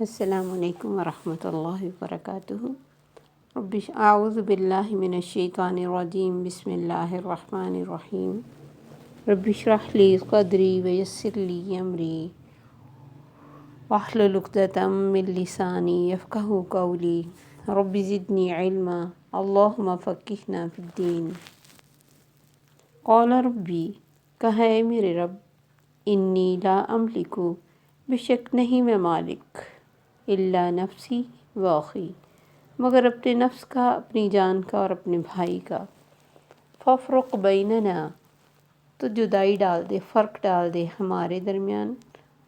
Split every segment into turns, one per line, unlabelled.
السلام علیکم ورحمۃ اللہ وبرکاتہ۔ اعوذ باللہ من الشیطان الرجیم، بسم اللہ الرحمن الرحیم۔ رب اشرح لی صدری ویسر لی امری واحلل عقدۃ من لسانی یفقہوا قولی، رب زدنی علما اللہم فقہنا فی الدین۔ قال ربی، کہا اے میرے رب، انی لا املک، بے شک نہیں میں مالک، الا نفسی و اخی، مگر اپنے نفس کا، اپنی جان کا اور اپنے بھائی کا۔ فافرق بیننا، تو جدائی ڈال دے، فرق ڈال دے ہمارے درمیان،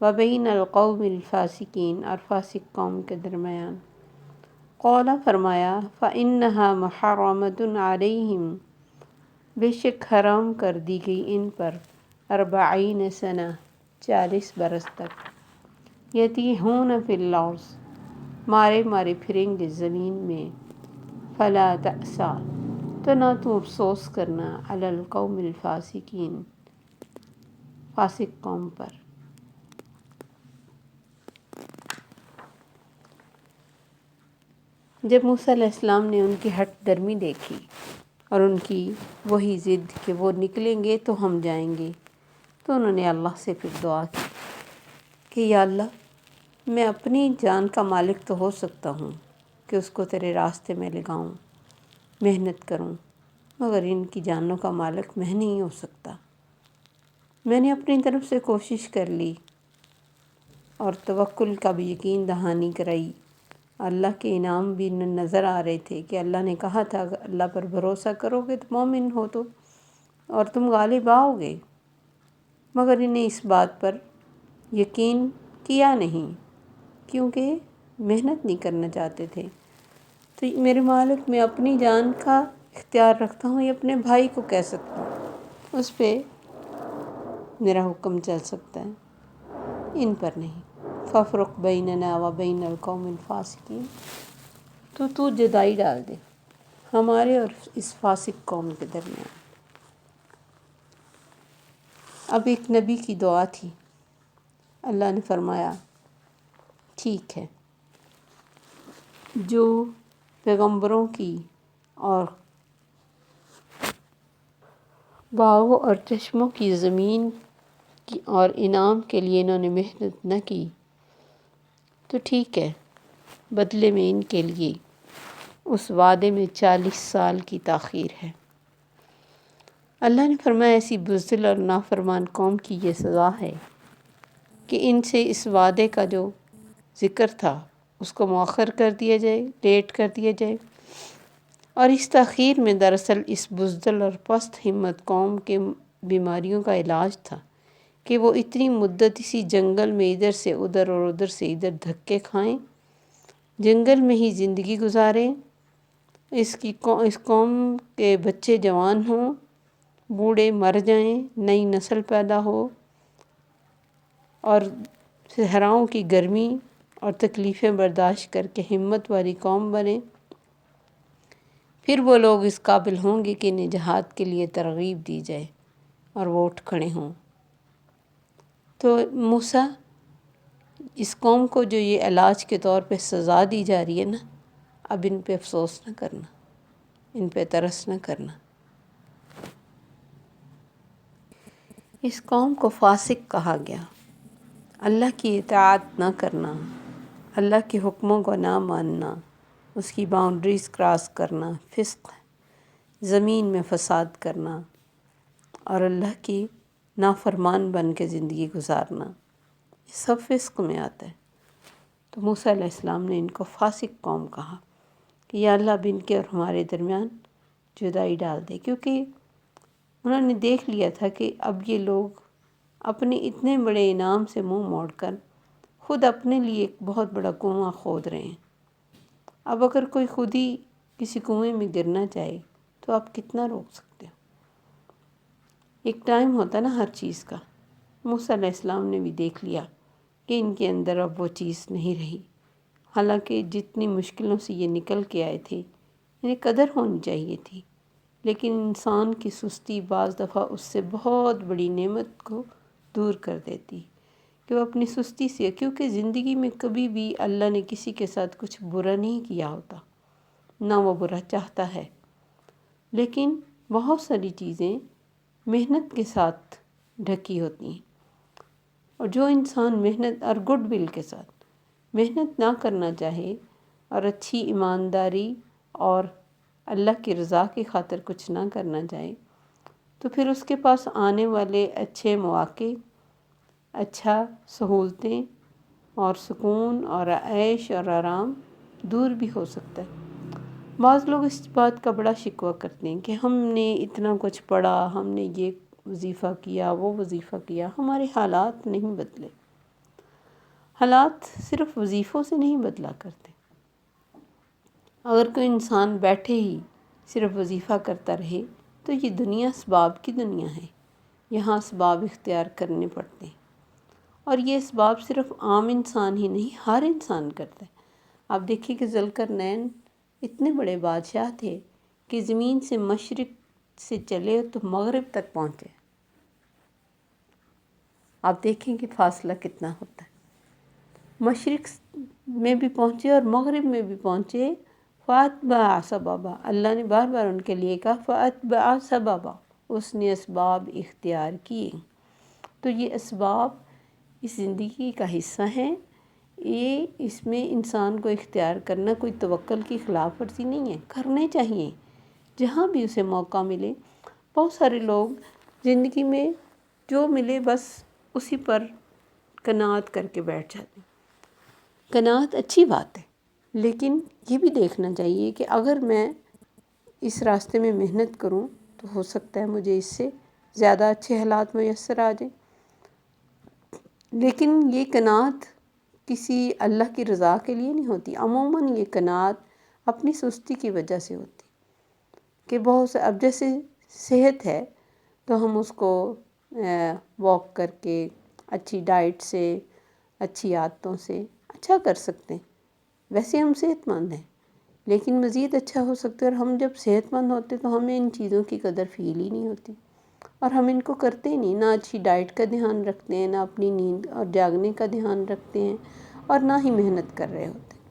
و بین القوم الفاسقین، اور فاسق قوم کے درمیان۔ قال، فرمایا، فإنها محرمۃ علیہم، بے شک حرام کر دی گئی ان پر، 40 سنہ، 40 برس تک، یتیہون فی الارض، مارے مارے پھریں گے زمین میں، فلا تأسیٰ، تو نہ تو افسوس کرنا، علی القوم الفاسقین، فاسق قوم پر۔ جب موسیٰ علیہ السلام نے ان کی ہٹ درمی دیکھی اور ان کی وہی ضد کہ وہ نکلیں گے تو ہم جائیں گے، تو انہوں نے اللہ سے پھر دعا کی کہ یا اللہ، میں اپنی جان کا مالک تو ہو سکتا ہوں کہ اس کو تیرے راستے میں لگاؤں، محنت کروں، مگر ان کی جانوں کا مالک میں نہیں ہو سکتا۔ میں نے اپنی طرف سے کوشش کر لی اور توکل کا بھی یقین دہانی کرائی، اللہ کے انعام بھی نظر آ رہے تھے کہ اللہ نے کہا تھا اگر اللہ پر بھروسہ کرو گے تو مومن ہو تو، اور تم غالب آؤ گے، مگر انہیں اس بات پر یقین کیا نہیں، کیونکہ محنت نہیں کرنا چاہتے تھے۔ تو میرے مالک، میں اپنی جان کا اختیار رکھتا ہوں، یہ اپنے بھائی کو کہہ سکتا ہوں، اس پہ میرا حکم چل سکتا ہے، ان پر نہیں۔ فافرق بیننا و بین القوم الفاسقین، تو جدائی ڈال دے ہمارے اور اس فاسق قوم کے درمیان۔ اب ایک نبی کی دعا تھی، اللہ نے فرمایا ٹھیک ہے، جو پیغمبروں کی اور باغوں اور چشموں کی زمین کی اور انعام کے لیے انہوں نے محنت نہ کی، تو ٹھیک ہے، بدلے میں ان کے لیے اس وعدے میں 40 سال کی تاخیر ہے۔ اللہ نے فرمایا ایسی بزدل اور نافرمان قوم کی یہ سزا ہے کہ ان سے اس وعدے کا جو ذکر تھا اس کو مؤخر کر دیا جائے، لیٹ کر دیا جائے، اور اس تاخیر میں دراصل اس بزدل اور پست ہمت قوم کے بیماریوں کا علاج تھا کہ وہ اتنی مدت اسی جنگل میں ادھر سے ادھر اور ادھر سے ادھر دھکے کھائیں، جنگل میں ہی زندگی گزاریں، اس قوم کے بچے جوان ہوں، بوڑھے مر جائیں، نئی نسل پیدا ہو، اور صحراؤں کی گرمی اور تکلیفیں برداشت کر کے ہمت والی قوم بنے، پھر وہ لوگ اس قابل ہوں گے کہ انہیں جہاد کے لیے ترغیب دی جائے اور وہ اٹھ کھڑے ہوں۔ تو موسیٰ، اس قوم کو جو یہ علاج کے طور پہ سزا دی جا رہی ہے نا، اب ان پہ افسوس نہ کرنا، ان پہ ترس نہ کرنا۔ اس قوم کو فاسق کہا گیا، اللہ کی اطاعت نہ کرنا، اللہ کے حکموں کو نہ ماننا، اس کی باؤنڈریز کراس کرنا، فسق، زمین میں فساد کرنا، اور اللہ کی نافرمان بن کے زندگی گزارنا، یہ سب فسق میں آتا ہے۔ تو موسیٰ علیہ السلام نے ان کو فاسق قوم کہا کہ یا اللہ، اب ان کے اور ہمارے درمیان جدائی ڈال دے، کیونکہ انہوں نے دیکھ لیا تھا کہ اب یہ لوگ اپنے اتنے بڑے انعام سے منہ موڑ کر خود اپنے لیے ایک بہت بڑا کنواں کھود رہے ہیں۔ اب اگر کوئی خود ہی کسی کنویں میں گرنا چاہے تو آپ کتنا روک سکتے ہو؟ ایک ٹائم ہوتا ہے نا ہر چیز کا۔ موسیٰ علیہ السلام نے بھی دیکھ لیا کہ ان کے اندر اب وہ چیز نہیں رہی، حالانکہ جتنی مشکلوں سے یہ نکل کے آئے تھے، انہیں قدر ہونی چاہیے تھی، لیکن انسان کی سستی بعض دفعہ اس سے بہت بڑی نعمت کو دور کر دیتی کہ وہ اپنی سستی سے، کیونکہ زندگی میں کبھی بھی اللہ نے کسی کے ساتھ کچھ برا نہیں کیا ہوتا، نہ وہ برا چاہتا ہے، لیکن بہت ساری چیزیں محنت کے ساتھ ڈھکی ہوتی ہیں، اور جو انسان محنت اور گڈ ول کے ساتھ محنت نہ کرنا چاہے اور اچھی ایمانداری اور اللہ کی رضا کی خاطر کچھ نہ کرنا چاہے، تو پھر اس کے پاس آنے والے اچھے مواقع، اچھا سہولتیں اور سکون اور عیش اور آرام دور بھی ہو سکتا ہے۔ بعض لوگ اس بات کا بڑا شکوہ کرتے ہیں کہ ہم نے اتنا کچھ پڑھا، ہم نے یہ وظیفہ کیا، وہ وظیفہ کیا، ہمارے حالات نہیں بدلے۔ حالات صرف وظیفوں سے نہیں بدلا کرتے۔ اگر کوئی انسان بیٹھے ہی صرف وظیفہ کرتا رہے تو یہ دنیا اسباب کی دنیا ہے، یہاں اسباب اختیار کرنے پڑتے ہیں، اور یہ اسباب صرف عام انسان ہی نہیں، ہر انسان کرتا ہے۔ آپ دیکھیے کہ ذوالقرنین اتنے بڑے بادشاہ تھے کہ زمین سے مشرق سے چلے تو مغرب تک پہنچے۔ آپ دیکھیں کہ فاصلہ کتنا ہوتا ہے، مشرق میں بھی پہنچے اور مغرب میں بھی پہنچے۔ فَأَتْبَعَ سَبَبًا، اللہ نے بار بار ان کے لیے کہا فَأَتْبَعَ سَبَبًا، اس نے اسباب اختیار کیے۔ تو یہ اسباب اس زندگی کا حصہ ہیں، یہ اس میں انسان کو اختیار کرنا کوئی توکل کی خلاف ورزی نہیں ہے، کرنے چاہیے جہاں بھی اسے موقع ملے۔ بہت سارے لوگ زندگی میں جو ملے بس اسی پر قناعت کر کے بیٹھ جاتے ہیں۔ قناعت اچھی بات ہے، لیکن یہ بھی دیکھنا چاہیے کہ اگر میں اس راستے میں محنت کروں تو ہو سکتا ہے مجھے اس سے زیادہ اچھے حالات میسر آ جائیں، لیکن یہ قناعت کسی اللہ کی رضا کے لیے نہیں ہوتی۔ عموماً یہ قناعت اپنی سستی کی وجہ سے ہوتی کہ بہت سے، اب جیسے صحت ہے تو ہم اس کو واک کر کے، اچھی ڈائٹ سے، اچھی عادتوں سے اچھا کر سکتے ہیں، ویسے ہم صحت مند ہیں، لیکن مزید اچھا ہو سکتا ہے۔ اور ہم جب صحت مند ہوتے تو ہمیں ان چیزوں کی قدر فیل ہی نہیں ہوتی، اور ہم ان کو کرتے ہی نہیں، نہ اچھی ڈائٹ کا دھیان رکھتے ہیں، نہ اپنی نیند اور جاگنے کا دھیان رکھتے ہیں، اور نہ ہی محنت کر رہے ہوتے ہیں۔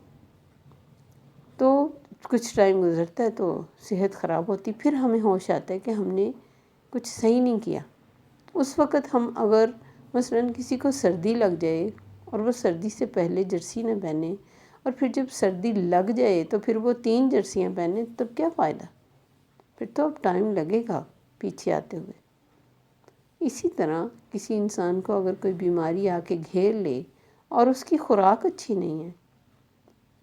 تو کچھ ٹائم گزرتا ہے تو صحت خراب ہوتی، پھر ہمیں ہوش آتا ہے کہ ہم نے کچھ صحیح نہیں کیا۔ اس وقت ہم اگر مثلاً کسی کو سردی لگ جائے اور وہ سردی سے پہلے جرسی نہ پہنے، اور پھر جب سردی لگ جائے تو پھر وہ 3 جرسیاں پہنے، تب کیا فائدہ؟ پھر تو اب ٹائم لگے گا پیچھے آتے ہوئے۔ اسی طرح کسی انسان کو اگر کوئی بیماری آ کے گھیر لے اور اس کی خوراک اچھی نہیں ہے،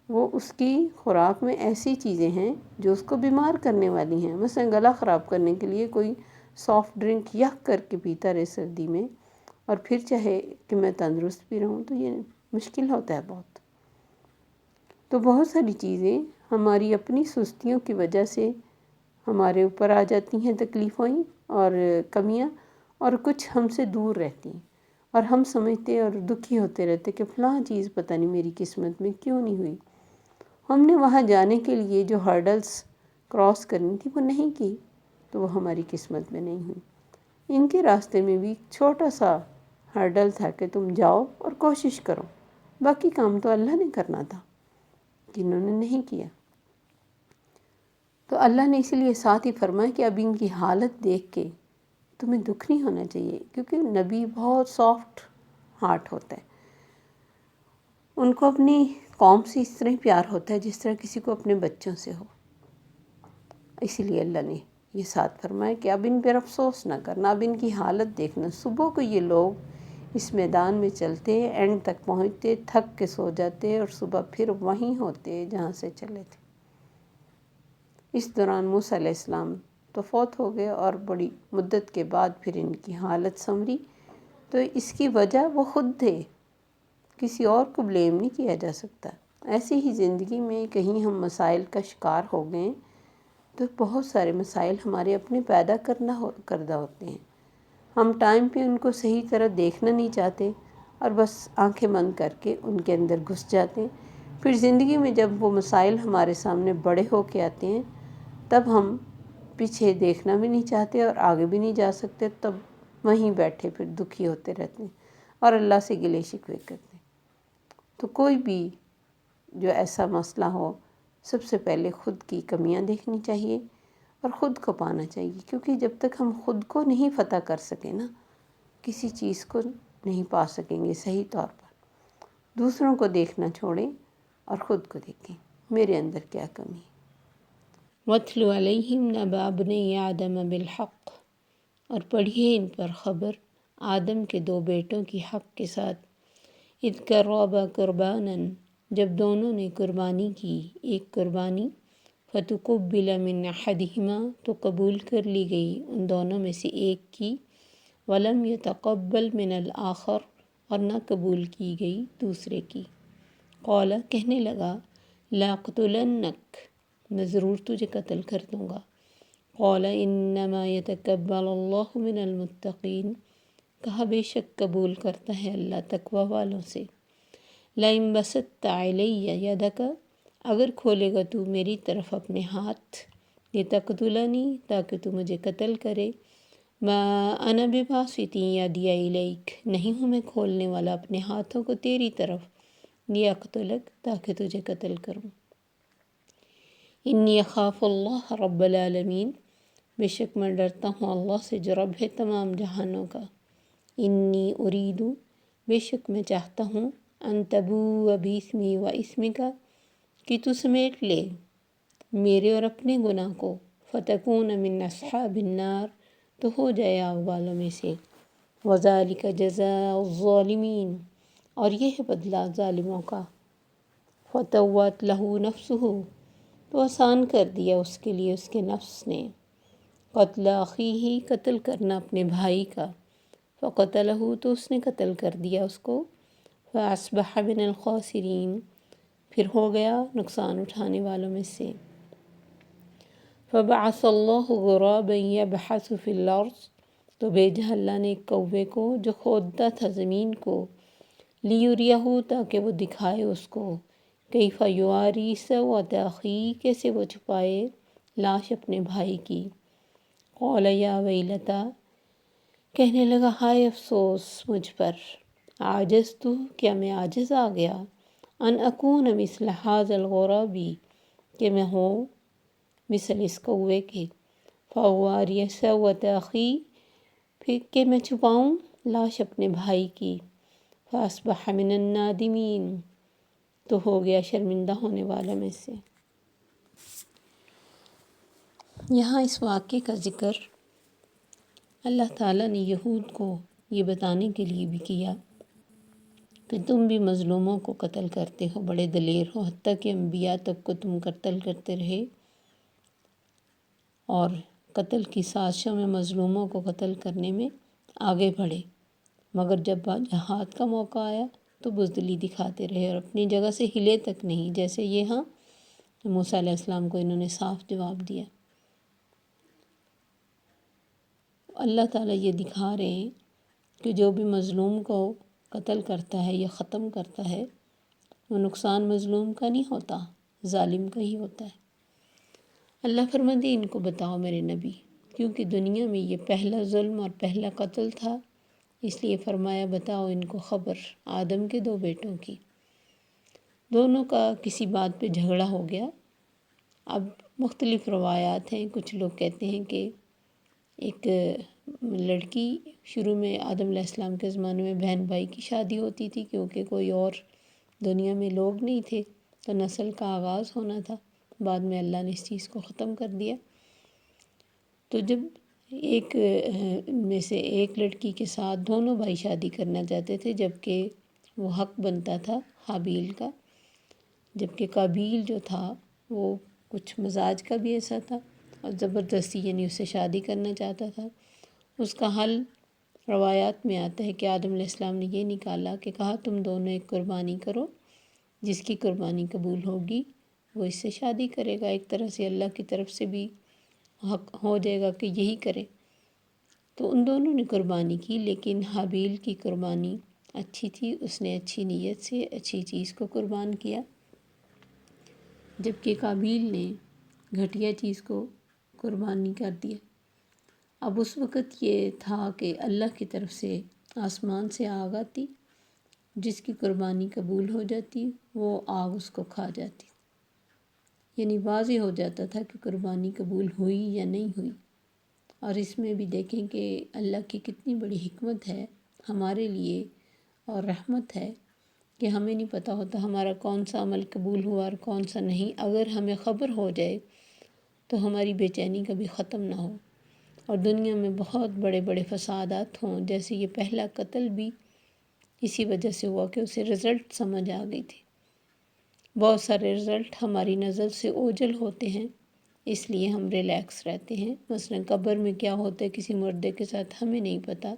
وہ اس کی خوراک میں ایسی چیزیں ہیں جو اس کو بیمار کرنے والی ہیں، مثلا گلا خراب کرنے کے لیے کوئی سافٹ ڈرنک یک کر کے پیتا رہے سردی میں، اور پھر چاہے کہ میں تندرست بھی رہوں، تو یہ مشکل ہوتا ہے بہت۔ تو بہت ساری چیزیں ہماری اپنی سستیوں کی وجہ سے ہمارے اوپر آ جاتی ہیں، تکلیفیں اور کمیاں، اور کچھ ہم سے دور رہتی ہیں، اور ہم سمجھتے اور دکھی ہوتے رہتے کہ فلاں چیز پتہ نہیں میری قسمت میں کیوں نہیں ہوئی۔ ہم نے وہاں جانے کے لیے جو ہرڈلز کراس کرنی تھی وہ نہیں کی، تو وہ ہماری قسمت میں نہیں ہوئی۔ ان کے راستے میں بھی چھوٹا سا ہرڈل تھا کہ تم جاؤ اور کوشش کرو، باقی کام تو اللہ نے کرنا تھا، جنہوں نے نہیں کیا۔ تو اللہ نے اسی لیے ساتھ ہی فرمایا کہ اب ان کی حالت دیکھ کے تمہیں دکھ نہیں ہونا چاہیے، کیونکہ نبی بہت سافٹ ہارٹ ہوتا ہے، ان کو اپنی قوم سے اس طرح پیار ہوتا ہے جس طرح کسی کو اپنے بچوں سے ہو۔ اسی لیے اللہ نے یہ ساتھ فرمایا کہ اب ان پر افسوس نہ کرنا، اب ان کی حالت دیکھنا۔ صبح کو یہ لوگ اس میدان میں چلتے، اینڈ تک پہنچتے، تھک کے سو جاتے، اور صبح پھر وہیں ہوتے جہاں سے چلے تھے۔ اس دوران موسیٰ علیہ السلام تو فوت ہو گئے، اور بڑی مدت کے بعد پھر ان کی حالت سنوری۔ تو اس کی وجہ وہ خود تھے، کسی اور کو بلیم نہیں کیا جا سکتا۔ ایسے ہی زندگی میں کہیں ہم مسائل کا شکار ہو گئے تو بہت سارے مسائل ہمارے اپنے پیدا کردہ ہوتے ہیں، ہم ٹائم پہ ان کو صحیح طرح دیکھنا نہیں چاہتے، اور بس آنکھیں بند کر کے ان کے اندر گھس جاتے ہیں۔ پھر زندگی میں جب وہ مسائل ہمارے سامنے بڑے ہو کے آتے ہیں، تب ہم پیچھے دیکھنا بھی نہیں چاہتے اور آگے بھی نہیں جا سکتے، تب وہیں بیٹھے پھر دکھی ہوتے رہتے ہیں۔ اور اللہ سے گلے شکوے کرتے ہیں۔ تو کوئی بھی جو ایسا مسئلہ ہو، سب سے پہلے خود کی کمیاں دیکھنی چاہیے اور خود کو پانا چاہیے، کیونکہ جب تک ہم خود کو نہیں فتح کر سکیں نا، کسی چیز کو نہیں پا سکیں گے صحیح طور پر۔ دوسروں کو دیکھنا چھوڑیں اور خود کو دیکھیں، میرے اندر کیا کمی ہے۔ وَاتْلُ عَلَيْهِمْ نَبَأَ ابْنَيْ آدَمَ بِالْحَقِّ، اور پڑھیے ان پر خبر آدم کے دو بیٹوں کی حق کے ساتھ۔ اِذْ قَرَّبَا قُرْبَانًا، جب دونوں نے قربانی کی، ایک قربانی، فَتُقُبِّلَ مِنْ أَحَدِهِمَا، تو قبول کر لی گئی ان دونوں میں سے ایک کی، وَلَمْ يَتَقَبَّلْ مِنَ الْآخَرِ، اور نہ قبول کی گئی دوسرے کی۔ قال، کہنے لگا، لَأَقْتُلَنَّكَ، میں ضرور تجھے قتل کر دوں گا۔ قال انما يتقبل اللہ من المتقین، کہا بے شک قبول کرتا ہے اللہ تقوی والوں سے۔ لئن بسطت علی یدک، اگر کھولے گا تو میری طرف اپنے ہاتھ، لتقتلنی، تاکہ تو مجھے قتل کرے، ما انا بباسط یدی الیک، نہیں ہوں میں کھولنے والا اپنے ہاتھوں کو تیری طرف، لیقتلک، تاکہ تجھے قتل کروں۔ انی اخاف اللہ رب العالمین، بے شک میں ڈرتا ہوں اللہ سے جو رب ہے تمام جہانوں کا۔ انی ارید، بے شک میں چاہتا ہوں، ان تبوء باسمی و اسمک، کہ تو سمیٹ لے میرے اور اپنے گناہ کو، فتکون من اصحاب النار، تو ہو جائے آگ والوں میں سے، وذالک جزاء الظالمین، اور یہ ہے بدلہ ظالموں کا۔ فطوعت لہ نفسہ، تو آسان کر دیا اس کے لیے اس کے نفس نے، قتل اخیہ، قتل کرنا اپنے بھائی کا، فقتلہ، تو اس نے قتل کر دیا اس کو، فاصبح من الخاسرین، پھر ہو گیا نقصان اٹھانے والوں میں سے۔ فبعث اللہ غرابا یبحث فی الارض، تو بھیجا اللہ نے ایک کوے کو جو کھودتا تھا زمین کو، لیریہ، تاکہ وہ دکھائے اس کو، کیف یواری سوءۃ اخیہ، کیسے وہ چھپائے لاش اپنے بھائی کی۔ قال یا ویلتیٰ، کہنے لگا ہائے افسوس مجھ پر، عاجزت، کیا میں عاجز آ گیا، ان اکون مثل ھذا الغراب، کہ میں ہوں مثل اس کوے کے، فاواری سوءۃ اخی، پھر کہ میں چھپاؤں لاش اپنے بھائی کی، فاصبح من النادمین، تو ہو گیا شرمندہ ہونے والوں میں سے۔ یہاں اس واقعے کا ذکر اللہ تعالیٰ نے یہود کو یہ بتانے کے لیے بھی کیا کہ تم بھی مظلوموں کو قتل کرتے ہو، بڑے دلیر ہو، حتیٰ کہ انبیاء تک کو تم قتل کرتے رہے، اور قتل کی سازشوں میں مظلوموں کو قتل کرنے میں آگے بڑھے، مگر جب جہاد کا موقع آیا تو بزدلی دکھاتے رہے اور اپنی جگہ سے ہلے تک نہیں، جیسے یہ ہاں موسیٰ علیہ السلام کو انہوں نے صاف جواب دیا۔ اللہ تعالیٰ یہ دکھا رہے ہیں کہ جو بھی مظلوم کو قتل کرتا ہے یا ختم کرتا ہے، وہ نقصان مظلوم کا نہیں ہوتا، ظالم کا ہی ہوتا ہے۔ اللہ فرماتے ہیں ان کو بتاؤ میرے نبی، کیونکہ دنیا میں یہ پہلا ظلم اور پہلا قتل تھا، اس لیے فرمایا بتاؤ ان کو خبر آدم کے دو بیٹوں کی۔ دونوں کا کسی بات پہ جھگڑا ہو گیا۔ اب مختلف روایات ہیں، کچھ لوگ کہتے ہیں کہ ایک لڑکی، شروع میں آدم علیہ السلام کے زمانے میں بہن بھائی کی شادی ہوتی تھی، کیونکہ کوئی اور دنیا میں لوگ نہیں تھے تو نسل کا آغاز ہونا تھا، بعد میں اللہ نے اس چیز کو ختم کر دیا۔ تو جب ایک میں سے ایک لڑکی کے ساتھ دونوں بھائی شادی کرنا چاہتے تھے، جبکہ وہ حق بنتا تھا حابیل کا، جبکہ قابیل جو تھا وہ کچھ مزاج کا بھی ایسا تھا اور زبردستی یعنی اس سے شادی کرنا چاہتا تھا۔ اس کا حل روایات میں آتا ہے کہ آدم علیہ السلام نے یہ نکالا کہ کہا تم دونوں ایک قربانی کرو، جس کی قربانی قبول ہوگی وہ اس سے شادی کرے گا، ایک طرح سے اللہ کی طرف سے بھی حق ہو جائے گا کہ یہی کرے۔ تو ان دونوں نے قربانی کی، لیکن حابیل کی قربانی اچھی تھی، اس نے اچھی نیت سے اچھی چیز کو قربان کیا، جبکہ قابیل نے گھٹیا چیز کو قربانی کر دیا۔ اب اس وقت یہ تھا کہ اللہ کی طرف سے آسمان سے آگ آتی، جس کی قربانی قبول ہو جاتی وہ آگ اس کو کھا جاتی، یعنی واضح ہو جاتا تھا کہ قربانی قبول ہوئی یا نہیں ہوئی۔ اور اس میں بھی دیکھیں کہ اللہ کی کتنی بڑی حکمت ہے ہمارے لیے اور رحمت ہے کہ ہمیں نہیں پتہ ہوتا ہمارا کون سا عمل قبول ہوا اور کون سا نہیں۔ اگر ہمیں خبر ہو جائے تو ہماری بے چینی کبھی ختم نہ ہو، اور دنیا میں بہت بڑے بڑے فسادات ہوں، جیسے یہ پہلا قتل بھی اسی وجہ سے ہوا کہ اسے رزلٹ سمجھ آ گئی تھی۔ بہت سارے رزلٹ ہماری نظر سے اوجھل ہوتے ہیں، اس لیے ہم ریلیکس رہتے ہیں۔ مثلا قبر میں کیا ہوتا ہے کسی مردے کے ساتھ ہمیں نہیں پتہ،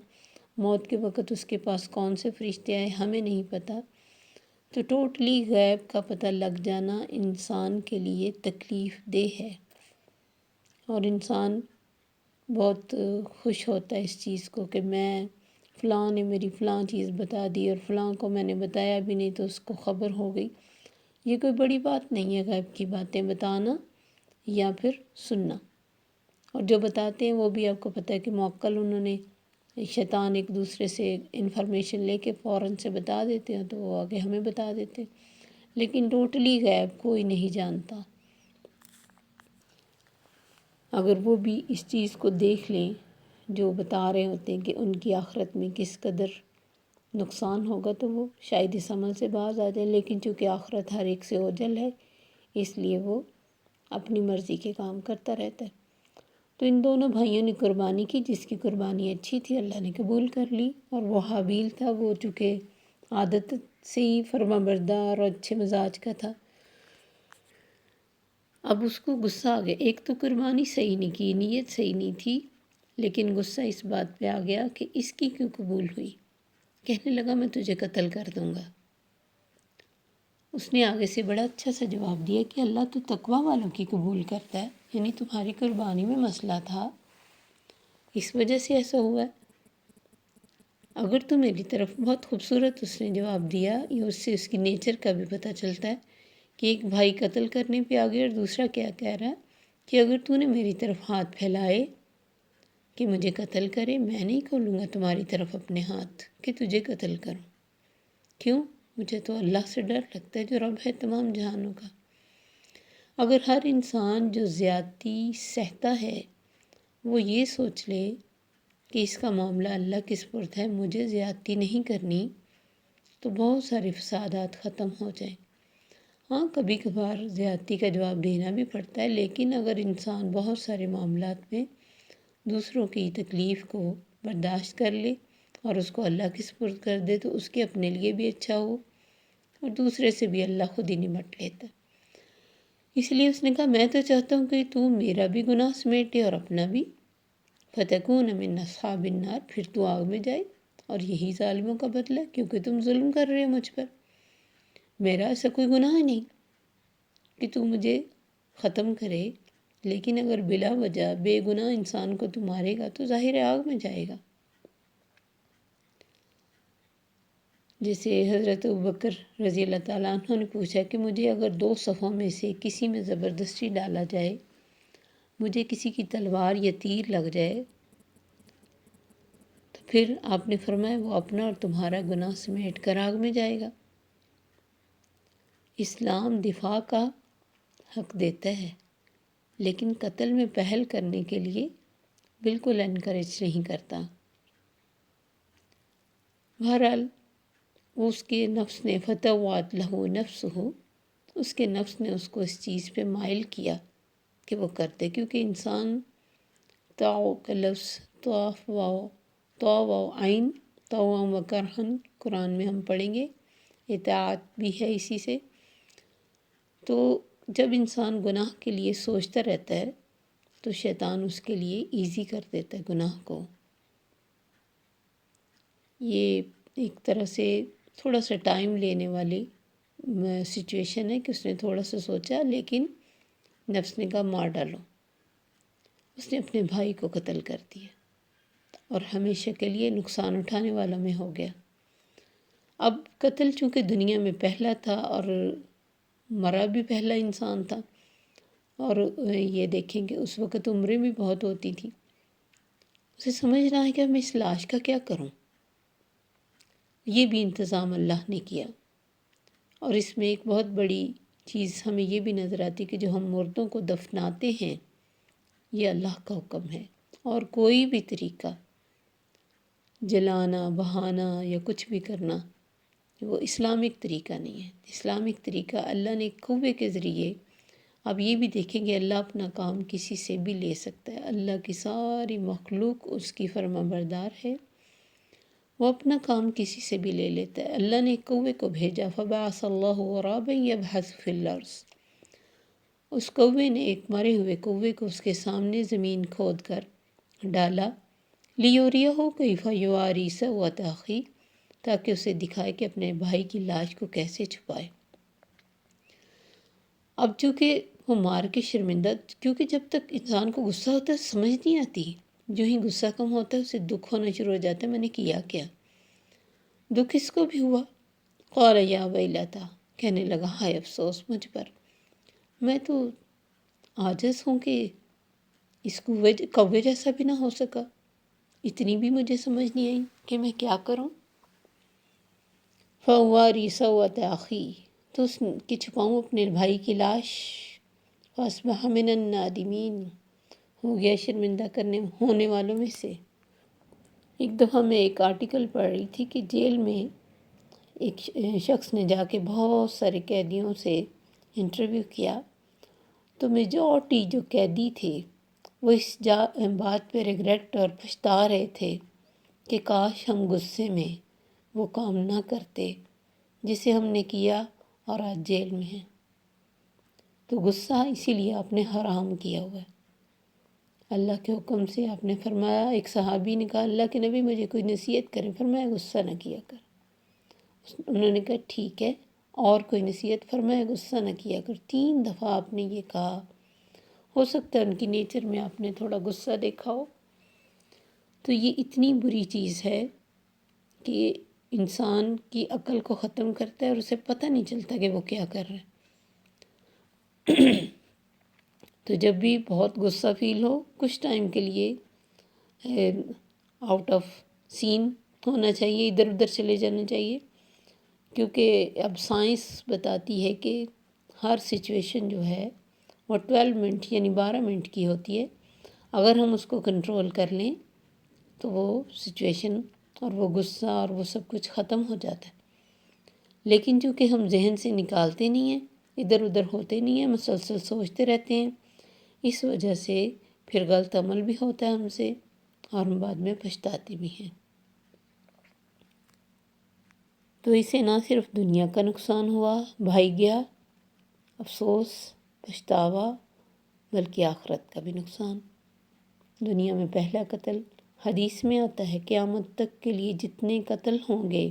موت کے وقت اس کے پاس کون سے فرشتے آئے ہمیں نہیں پتہ۔ تو ٹوٹلی غیب کا پتہ لگ جانا انسان کے لیے تکلیف دہ ہے، اور انسان بہت خوش ہوتا ہے اس چیز کو کہ میں فلاں نے میری فلاں چیز بتا دی اور فلاں کو میں نے بتایا بھی نہیں تو اس کو خبر ہو گئی۔ یہ کوئی بڑی بات نہیں ہے غیب کی باتیں بتانا یا پھر سننا، اور جو بتاتے ہیں وہ بھی آپ کو پتہ ہے کہ موکل انہوں نے شیطان ایک دوسرے سے انفارمیشن لے کے فوراً سے بتا دیتے ہیں تو وہ آگے ہمیں بتا دیتے ہیں، لیکن ٹوٹلی غیب کوئی نہیں جانتا۔ اگر وہ بھی اس چیز کو دیکھ لیں جو بتا رہے ہوتے ہیں کہ ان کی آخرت میں کس قدر نقصان ہوگا تو وہ شاید اس عمل سے باز آ جائیں، لیکن چونکہ آخرت ہر ایک سے اوجھل ہے اس لیے وہ اپنی مرضی کے کام کرتا رہتا ہے۔ تو ان دونوں بھائیوں نے قربانی کی، جس کی قربانی اچھی تھی اللہ نے قبول کر لی، اور وہ حابیل تھا، وہ چونکہ عادت سے ہی فرما بردار اور اچھے مزاج کا تھا۔ اب اس کو غصہ آ گیا، ایک تو قربانی صحیح نہیں کی، نیت صحیح نہیں تھی، لیکن غصہ اس بات پہ آ گیا کہ اس کی کیوں قبول ہوئی۔ کہنے لگا میں تجھے قتل کر دوں گا۔ اس نے آگے سے بڑا اچھا سا جواب دیا کہ اللہ تو تقوی والوں کی قبول کرتا ہے، یعنی تمہاری قربانی میں مسئلہ تھا اس وجہ سے ایسا ہوا ہے۔ اگر تو میری طرف بہت خوبصورت اس نے جواب دیا، یہ اس سے اس کی نیچر کا بھی پتہ چلتا ہے کہ ایک بھائی قتل کرنے پہ آ گیا اور دوسرا کیا کہہ رہا ہے کہ اگر تو نے میری طرف ہاتھ پھیلائے کہ مجھے قتل کرے، میں نہیں کھولوں گا تمہاری طرف اپنے ہاتھ کہ تجھے قتل کروں۔ کیوں؟ مجھے تو اللہ سے ڈر لگتا ہے جو رب ہے تمام جہانوں کا۔ اگر ہر انسان جو زیادتی سہتا ہے وہ یہ سوچ لے کہ اس کا معاملہ اللہ کے سپرد ہے، مجھے زیادتی نہیں کرنی، تو بہت سارے فسادات ختم ہو جائیں۔ ہاں کبھی کبھار زیادتی کا جواب دینا بھی پڑتا ہے، لیکن اگر انسان بہت سارے معاملات میں دوسروں کی تکلیف کو برداشت کر لے اور اس کو اللہ کے سپرد کر دے تو اس کے اپنے لیے بھی اچھا ہو اور دوسرے سے بھی اللہ خود ہی نمٹ لیتا ہے۔ اس لیے اس نے کہا میں تو چاہتا ہوں کہ تو میرا بھی گناہ سمیٹے اور اپنا بھی، فَتَكُونَ مِنْ أَصْحَابِ النَّارِ، پھر تو آگ میں جائے، اور یہی ظالموں کا بدلہ ہے کیونکہ تم ظلم کر رہے ہو مجھ پر۔ میرا ایسا کوئی گناہ نہیں کہ تو مجھے ختم کرے، لیکن اگر بلا وجہ بے گناہ انسان کو تو مارے گا تو ظاہر ہے آگ میں جائے گا۔ جیسے حضرت ابوبکر رضی اللہ تعالیٰ عنہ نے پوچھا کہ مجھے اگر دو صفوں میں سے کسی میں زبردستی ڈالا جائے، مجھے کسی کی تلوار یا تیر لگ جائے، تو پھر آپ نے فرمایا وہ اپنا اور تمہارا گناہ سمیٹ کر آگ میں جائے گا۔ اسلام دفاع کا حق دیتا ہے، لیکن قتل میں پہل کرنے کے لیے بالکل انکریج نہیں کرتا۔ بہرحال اس کے نفس نے فَتَوَّعَتْ لَهُ نَفْسُهُ، اس کے نفس نے اس کو اس چیز پہ مائل کیا کہ وہ کرتے، کیونکہ انسان طاؤ کا لفظ طاؤ عین طوعا و کرہن قرآن میں ہم پڑھیں گے، اطاعت بھی ہے اسی سے۔ تو جب انسان گناہ کے لیے سوچتا رہتا ہے تو شیطان اس کے لیے ایزی کر دیتا ہے گناہ کو۔ یہ ایک طرح سے تھوڑا سا ٹائم لینے والی سچویشن ہے کہ اس نے تھوڑا سا سوچا، لیکن نفس نے کہا مار ڈالو، اس نے اپنے بھائی کو قتل کر دیا اور ہمیشہ کے لیے نقصان اٹھانے والا میں ہو گیا۔ اب قتل چونکہ دنیا میں پہلا تھا اور مرا بھی پہلا انسان تھا، اور یہ دیکھیں کہ اس وقت عمریں بھی بہت ہوتی تھیں، اسے سمجھ رہا ہے کہ میں اس لاش کا کیا کروں۔ یہ بھی انتظام اللہ نے کیا۔ اور اس میں ایک بہت بڑی چیز ہمیں یہ بھی نظر آتی کہ جو ہم مردوں کو دفناتے ہیں یہ اللہ کا حکم ہے، اور کوئی بھی طریقہ جلانا، بہانا یا کچھ بھی کرنا وہ اسلامک طریقہ نہیں ہے۔ اسلامک طریقہ اللہ نے کنویں کے ذریعے، اب یہ بھی دیکھیں گے اللہ اپنا کام کسی سے بھی لے سکتا ہے، اللہ کی ساری مخلوق اس کی فرما بردار ہے، وہ اپنا کام کسی سے بھی لے لیتا ہے۔ اللہ نے کوے کو بھیجا، فبعث اللہ غرابا یبحث فی الارض، اس کوے نے ایک مرے ہوئے کوے کو اس کے سامنے زمین کھود کر ڈالا، لیوریہ کیف یواری سوءۃ اخیہ، تاکہ اسے دکھائے کہ اپنے بھائی کی لاش کو کیسے چھپائے۔ اب چونکہ وہ مار کے شرمندہ، کیونکہ جب تک انسان کو غصہ ہوتا ہے سمجھ نہیں آتی، جو ہی غصہ کم ہوتا ہے اسے دکھ ہونا شروع ہو جاتا ہے میں نے کیا کیا۔ دکھ اس کو بھی ہوا، قال یا ویلتہ، کہنے لگا ہائے افسوس مجھ پر، میں تو عاجز ہوں کہ اس کوے جیسا بھی نہ ہو سکا، اتنی بھی مجھے سمجھ نہیں آئی کہ میں کیا کروں۔ فواری سوءۃ اخی، تو اس کی چھپاؤں اپنے بھائی کی لاش، فاصبح من النادمین، ہو گیا شرمندہ ہونے والوں میں سے۔ ایک دفعہ میں ایک آرٹیکل پڑھ رہی تھی کہ جیل میں ایک شخص نے جا کے بہت سارے قیدیوں سے انٹرویو کیا، تو میجورٹی جو قیدی تھے وہ اس بات پہ ریگریٹ اور پچھتا رہے تھے کہ کاش ہم غصے میں وہ کام نہ کرتے جسے ہم نے کیا اور آج جیل میں ہیں۔ تو غصہ اسی لیے آپ نے حرام کیا ہوا ہے۔ اللہ کے حکم سے آپ نے فرمایا، ایک صحابی نے کہا اللہ کے نبی مجھے کوئی نصیحت کریں، فرمایا غصہ نہ کیا کر۔ انہوں نے کہا ٹھیک ہے، اور کوئی نصیحت؟ فرمایا غصہ نہ کیا کر۔ 3 دفعہ آپ نے یہ کہا۔ ہو سکتا ہے ان کی نیچر میں آپ نے تھوڑا غصہ دیکھا ہو۔ تو یہ اتنی بری چیز ہے کہ انسان کی عقل کو ختم کرتا ہے اور اسے پتہ نہیں چلتا کہ وہ کیا کر رہا ہے۔ تو جب بھی بہت غصہ فیل ہو، کچھ ٹائم کے لیے آؤٹ آف سین ہونا چاہیے، ادھر ادھر چلے جانا چاہیے، کیونکہ اب سائنس بتاتی ہے کہ ہر سچویشن جو ہے وہ 12 منٹ یعنی 12 منٹ کی ہوتی ہے۔ اگر ہم اس کو کنٹرول کر لیں تو وہ سچویشن اور وہ غصہ اور وہ سب کچھ ختم ہو جاتا ہے۔ لیکن چونکہ ہم ذہن سے نکالتے نہیں ہیں، ادھر ادھر ہوتے نہیں ہیں، مسلسل سوچتے رہتے ہیں، اس وجہ سے پھر غلط عمل بھی ہوتا ہے ہم سے اور ہم بعد میں پچھتاتے بھی ہیں۔ تو اسے نہ صرف دنیا کا نقصان ہوا، بھائی گیا، افسوس، پچھتاوا، بلکہ آخرت کا بھی نقصان۔ دنیا میں پہلا قتل، حدیث میں آتا ہے قیامت تک کے لیے جتنے قتل ہوں گے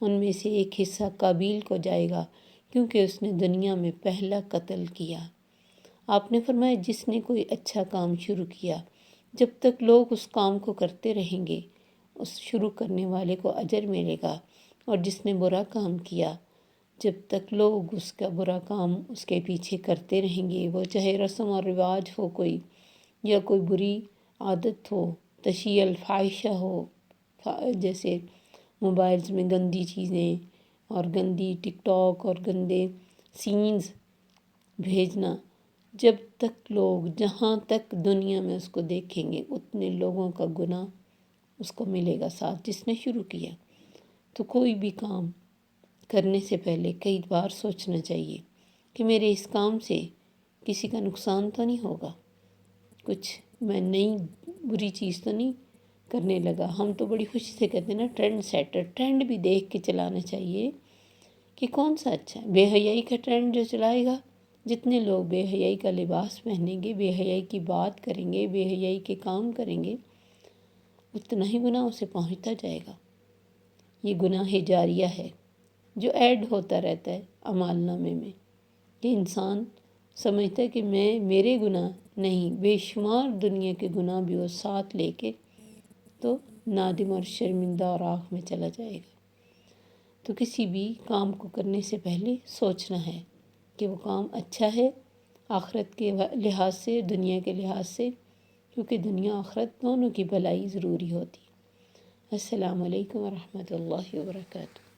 ان میں سے ایک حصہ قابیل کو جائے گا، کیونکہ اس نے دنیا میں پہلا قتل کیا۔ آپ نے فرمایا جس نے کوئی اچھا کام شروع کیا، جب تک لوگ اس کام کو کرتے رہیں گے اس شروع کرنے والے کو اجر ملے گا، اور جس نے برا کام کیا جب تک لوگ اس کا برا کام اس کے پیچھے کرتے رہیں گے، وہ چاہے رسم اور رواج ہو کوئی، یا کوئی بری عادت ہو، تشیع الفاحشہ ہو، جیسے موبائلز میں گندی چیزیں اور گندی ٹک ٹاک اور گندے سینز بھیجنا، جب تک لوگ جہاں تک دنیا میں اس کو دیکھیں گے اتنے لوگوں کا گناہ اس کو ملے گا ساتھ جس نے شروع کیا۔ تو کوئی بھی کام کرنے سے پہلے کئی بار سوچنا چاہیے کہ میرے اس کام سے کسی کا نقصان تو نہیں ہوگا، کچھ میں نئی بری چیز تو نہیں کرنے لگا۔ ہم تو بڑی خوشی سے کہتے ہیں نا ٹرینڈ سیٹر، ٹرینڈ بھی دیکھ کے چلانا چاہیے کہ کون سا اچھا ہے۔ بے حیائی کا ٹرینڈ جو چلائے گا، جتنے لوگ بے حیائی کا لباس پہنیں گے، بے حیائی کی بات کریں گے، بے حیائی کے کام کریں گے، اتنا ہی گناہ اسے پہنچتا جائے گا۔ یہ گناہ جاریہ ہے جو ایڈ ہوتا رہتا ہے اعمال نامے میں، کہ انسان سمجھتا ہے کہ میرے گناہ نہیں، بے شمار دنیا کے گناہ بھی وہ ساتھ لے کے تو نادم اور شرمندہ اور آنکھ میں چلا جائے گا۔ تو کسی بھی کام کو کرنے سے پہلے سوچنا ہے کہ وہ کام اچھا ہے آخرت کے لحاظ سے، دنیا کے لحاظ سے، کیونکہ دنیا آخرت دونوں کی بھلائی ضروری ہوتی ہے۔ السلام علیکم ورحمۃ اللہ وبرکاتہ۔